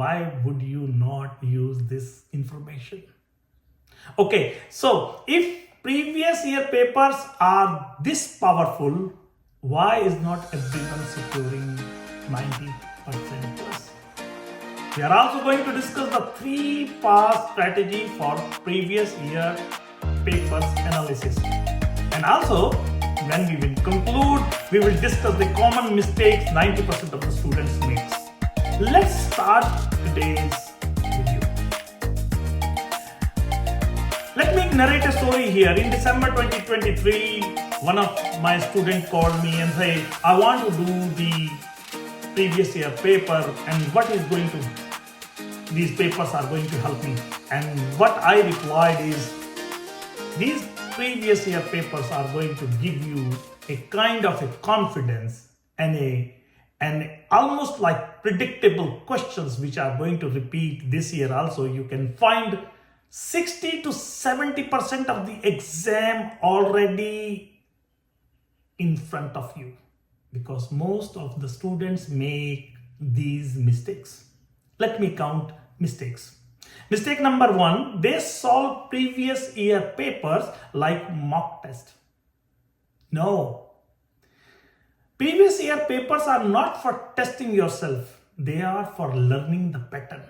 Why would you not use this information? Okay, so if previous year papers are this powerful, why is not everyone securing 90% plus? We are also going to discuss the 3-pass strategy for previous year papers analysis. And also, when we will conclude, we will discuss the common mistakes 90% of the students makes. Let's start today's video. Let me narrate a story here. In December 2023, one of my students called me and said, I want to do the previous year paper and these papers are going to help me. And what I replied is, these previous year papers are going to give you a kind of a confidence and almost like predictable questions which are going to repeat this year also. You can find 60 to 70% of the exam already in front of you, because most of the students make these mistakes. Let me count mistakes. Mistake number 1, they solve previous year papers like mock test. No. Previous year papers are not for testing yourself. They are for learning the pattern.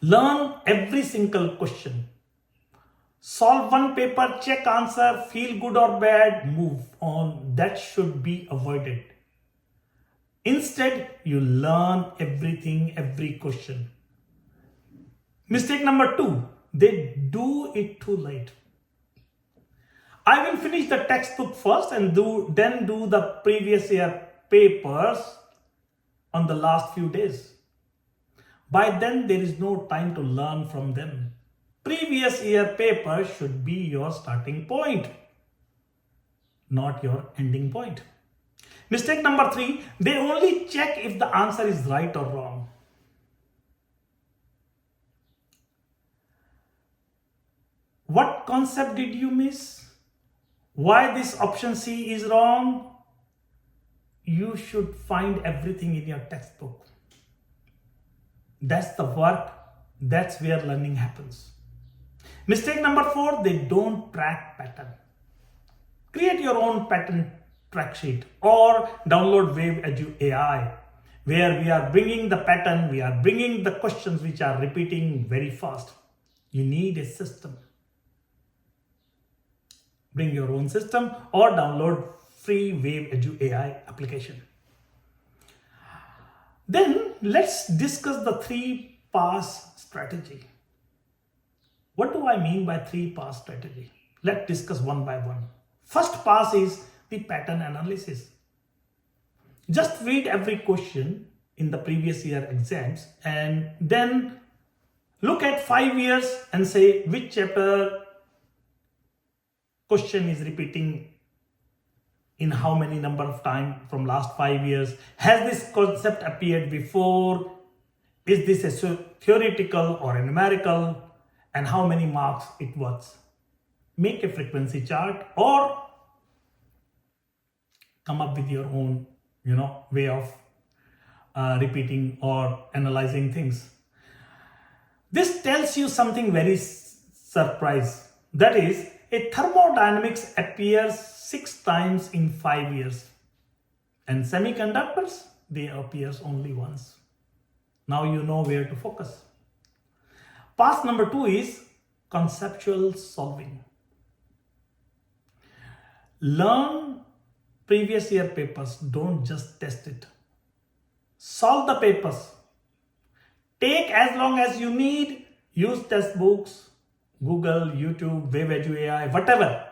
Learn every single question. Solve one paper, check answer, feel good or bad, move on. That should be avoided. Instead, you learn everything, every question. Mistake number 2, they do it too late. I will finish the textbook first and then do the previous year papers on the last few days. By then, there is no time to learn from them. Previous year paper should be your starting point, not your ending point. Mistake number 3, they only check if the answer is right or wrong. What concept did you miss? Why this option C is wrong? You should find everything in your textbook. That's the work. That's where learning happens. Mistake number 4, they don't track pattern. Create your own pattern track sheet or download Wave Edu AI, where we are bringing the pattern, we are bringing the questions which are repeating very fast. You need a system. Bring your own system or download free Wave Edu AI application. Then let's discuss the 3-pass strategy. What do I mean by 3-pass strategy? Let's discuss one by one. First pass is the pattern analysis. Just read every question in the previous year exams and then look at 5 years and say which chapter question is repeating in how many number of time from last 5 years. Has this concept appeared before? Is this a theoretical or a numerical? And how many marks it was? Make a frequency chart or come up with your own, way of repeating or analyzing things. This tells you something very surprising. That is, a thermodynamics appears 6 times in 5 years. And semiconductors, they appears only once. Now you know where to focus. Pass number 2 is conceptual solving. Learn previous year papers. Don't just test it. Solve the papers. Take as long as you need. Use test books, Google, YouTube, Wave Edu AI, whatever.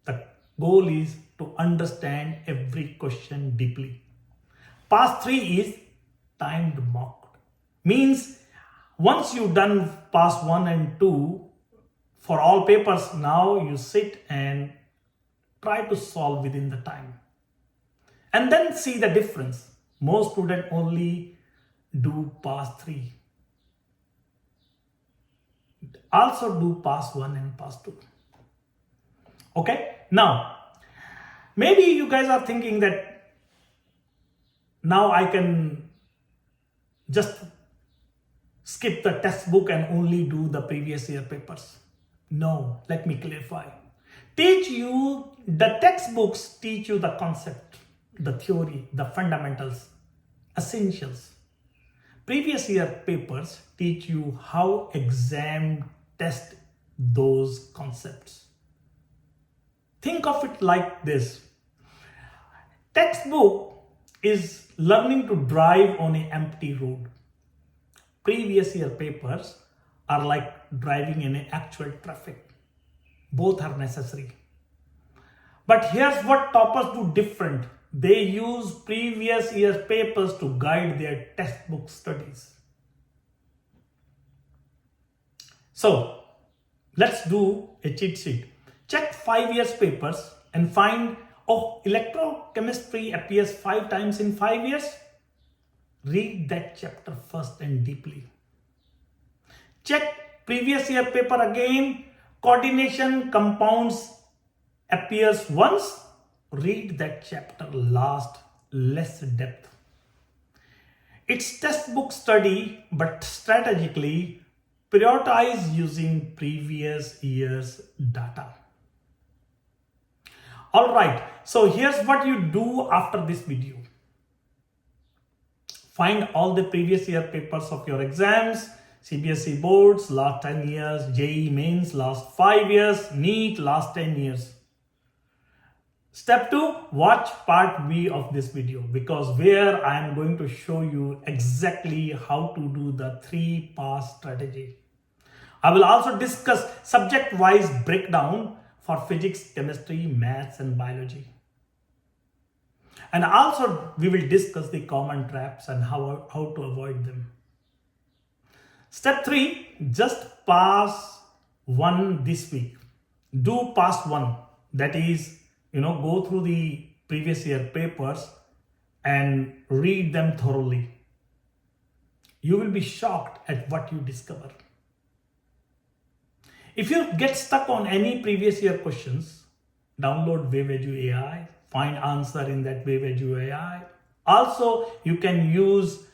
The goal is to understand every question deeply. Pass 3 is timed mock. Means once you've done pass 1 and 2 for all papers, now you sit and try to solve within the time. And then see the difference. Most students only do pass 3. Also do pass 1 and pass 2. Okay, now maybe you guys are thinking that now I can just skip the textbook and only do the previous year papers. No, let me clarify. The textbooks teach you the concept, the theory, the fundamentals, essentials. Previous year papers teach you how exam test those concepts. Think of it like this. Textbook is learning to drive on an empty road. Previous year papers are like driving in actual traffic. Both are necessary. But here's what toppers do different. They use previous year papers to guide their textbook studies. So let's do a cheat sheet. Check 5 years papers and find, oh, electrochemistry appears 5 times in 5 years. Read that chapter first and deeply. Check previous year paper again. Coordination compounds appears once. Read that chapter last, less depth. It's textbook study, but strategically prioritize using previous year's data. Alright, so here's what you do after this video. Find all the previous year papers of your exams, CBSE boards, last 10 years, JEE Mains, last 5 years, NEET, last 10 years. Step 2, watch part B of this video, because where I am going to show you exactly how to do the 3-pass strategy. I will also discuss subject-wise breakdown for physics, chemistry, maths and biology. And also we will discuss the common traps and how to avoid them. Step 3, just pass 1 this week. Do pass 1. That is, go through the previous year papers and read them thoroughly. You will be shocked at what you discover. If you get stuck on any previous year questions, download WaveEdu AI, find answer in that WaveEdu AI. Also, you can use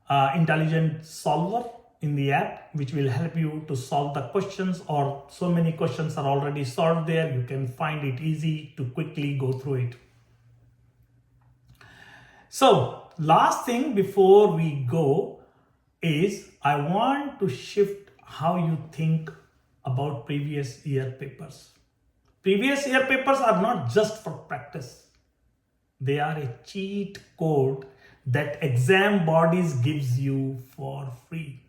Intelligent Solver in the app, which will help you to solve the questions, or so many questions are already solved there. You can find it easy to quickly go through it. So, last thing before we go is I want to shift how you think about previous year papers. Previous year papers are not just for practice. They are a cheat code that exam bodies gives you for free.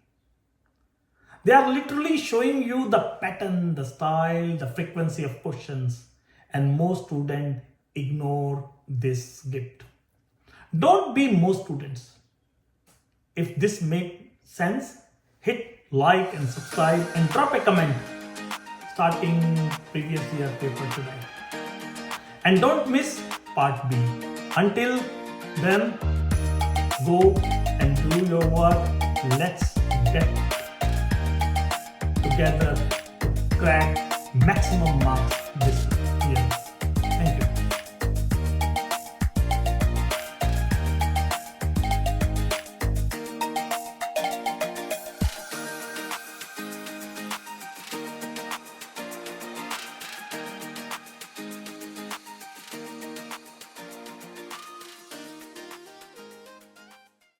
They are literally showing you the pattern, the style, the frequency of questions, and most students ignore this gift. Don't be most students. If this makes sense, hit like and subscribe and drop a comment starting previous year paper today. And don't miss part B. Until then, go and do your work. Let's get together to crack maximum marks